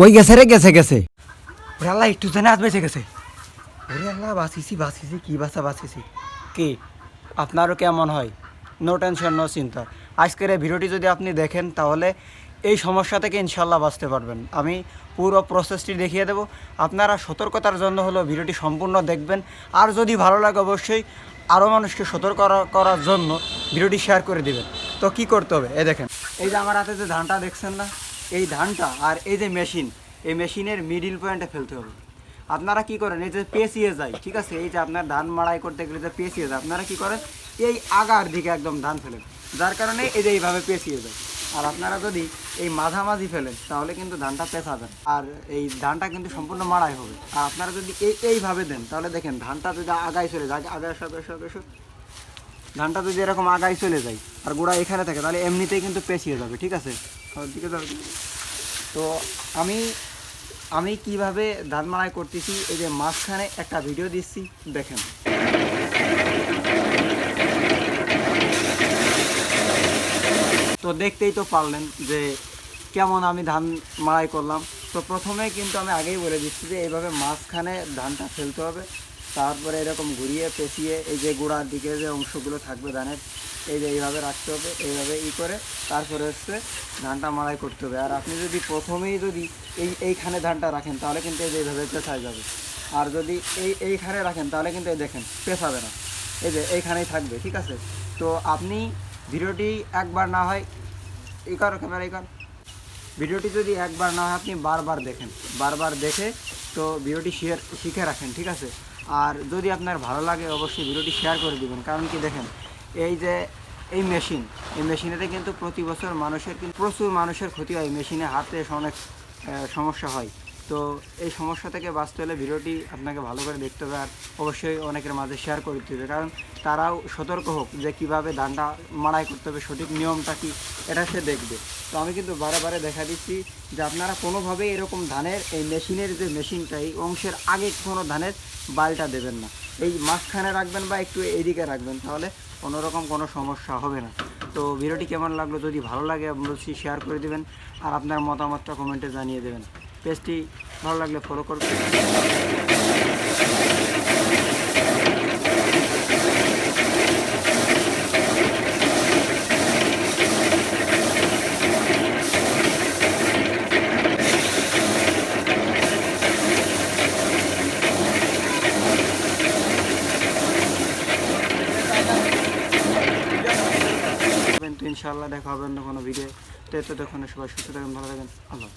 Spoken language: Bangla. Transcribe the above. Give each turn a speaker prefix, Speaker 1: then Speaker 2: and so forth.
Speaker 1: ওই গেছে রে, গেছে গেছে। ওরে আল্লাহ, একটু জানে হাত বেঁচে গেছে। ওরে আল্লাহ, বাঁচিছি বাঁচিছি, কি বাঁচা বাঁচিছি। কি আপনারও কেমন হয়? নো টেনশন, নো চিন্তা। আজকের এই ভিডিওটি যদি আপনি দেখেন তাহলে এই সমস্যা থেকে ইনশাল্লাহ বাঁচতে পারবেন। আমি পুরো প্রসেসটি দেখিয়ে দেবো। আপনারা সতর্কতার জন্য হলো ভিডিওটি সম্পূর্ণ দেখবেন। আর যদি ভালো লাগে অবশ্যই আরও মানুষকে সতর্ক করার জন্য ভিডিওটি শেয়ার করে দিবেন। তো কি করতে হবে, এই দেখেন, এই যে আমার হাতে যে ধানটা দেখছেন না, এই ধানটা আর এই যে মেশিন, এই মেশিনের মিডিল পয়েন্টে ফেলতে হবে। আপনারা কি করেন, এই যে পেঁচিয়ে যায়, ঠিক আছে, এই যে আপনার ধান মাড়াই করতে গেলে যে পেঁচিয়ে যায়, আপনারা কি করেন এই আগার দিকে একদম ধান ফেলেন, যার কারণে এই যে এইভাবে পেঁচিয়ে যায়। আর আপনারা যদি এই মাঝামাঝি ফেলেন তাহলে কিন্তু ধানটা পেঁচাবেন, আর এই ধানটা কিন্তু সম্পূর্ণ মাড়াই হবে। আর আপনারা যদি এইভাবে দেন তাহলে দেখেন ধানটা যদি আগায় চলে যায়, আগায় সব ধানটা যদি এরকম আগায় চলে যায় আর গোড়া এখানে থাকে তাহলে এমনিতেই কিন্তু পেঁচিয়ে যাবে, ঠিক আছে। দিকে যাবে। তো আমি আমি কিভাবে ধান মাড়াই করতেছি, এই যে মাঝখানে একটা ভিডিও দিচ্ছি, দেখেন। তো দেখতেই তো পারলেন যে কেমন আমি ধান মাড়াই করলাম। তো প্রথমে কিন্তু আমি আগেই বলে দিচ্ছি যে এইভাবে মাঝখানে ধানটা ফেলতে হবে, তারপরে এরকম ঘুরিয়ে পেঁচিয়ে এই যে গোড়ার দিকে যে অংশগুলো থাকবে ধানের, এই যে এইভাবে রাখতে হবে, এইভাবে করে তারপরে হচ্ছে ধানটা মাড়াই করতে হবে। আর আপনি যদি প্রথমেই যদি এইখানে ধানটা রাখেন তাহলে কিন্তু এই যে এইভাবে পেঁচাই যাবে। আর যদি এইখানে রাখেন তাহলে কিন্তু এই দেখেন পেঁচাবে না, এই যে এইখানেই থাকবে, ঠিক আছে। তো আপনি ভিডিওটি একবার না হয় ভিডিওটি যদি একবার না হয় আপনি বারবার দেখেন, বারবার দেখে তো ভিডিওটি শিখে রাখেন, ঠিক আছে। আর যদি আপনার ভালো লাগে অবশ্যই ভিডিওটি শেয়ার করে দিবেন। কারণ কি দেখেন, এই যে এই মেশিনেতে কিন্তু প্রতি বছর প্রচুর মানুষের ক্ষতি হয়। মেশিনে হাতে অনেক সমস্যা হয়। তো এই সমস্যা থেকে বাঁচতে হলে ভিডিওটি আপনাকে ভালো করে দেখতে হবে, আর অবশ্যই অনেকের মাঝে শেয়ার করে দিতে হবে, কারণ তারাও সতর্ক হোক যে কীভাবে ধানটা মাড়াই করতে হবে, সঠিক নিয়মটা কী এটা সে দেখবে। তো আমি কিন্তু বারে বারে দেখা দিচ্ছি যে আপনারা কোনোভাবেই এরকম ধানের এই মেশিনের যে মেশিনটা, এই অংশের আগে কোনো ধানের বালটা দেবেন না, এই মাঝখানে রাখবেন বা একটু এইদিকে রাখবেন, তাহলে কোনোরকম কোনো সমস্যা হবে না। তো ভিডিওটি কেমন লাগলো, যদি ভালো লাগে বলছি শেয়ার করে দেবেন, আর আপনার মতামতটা কমেন্টে জানিয়ে দেবেন। পেজটি ভালো লাগলে ফলো করবেন। তো ইনশাআল্লাহ দেখা হবে অন্য কোনো ভিডিও। তো দেখুন, সবাই সুস্থ থাকেন, ভালো থাকেন, আল্লাহ।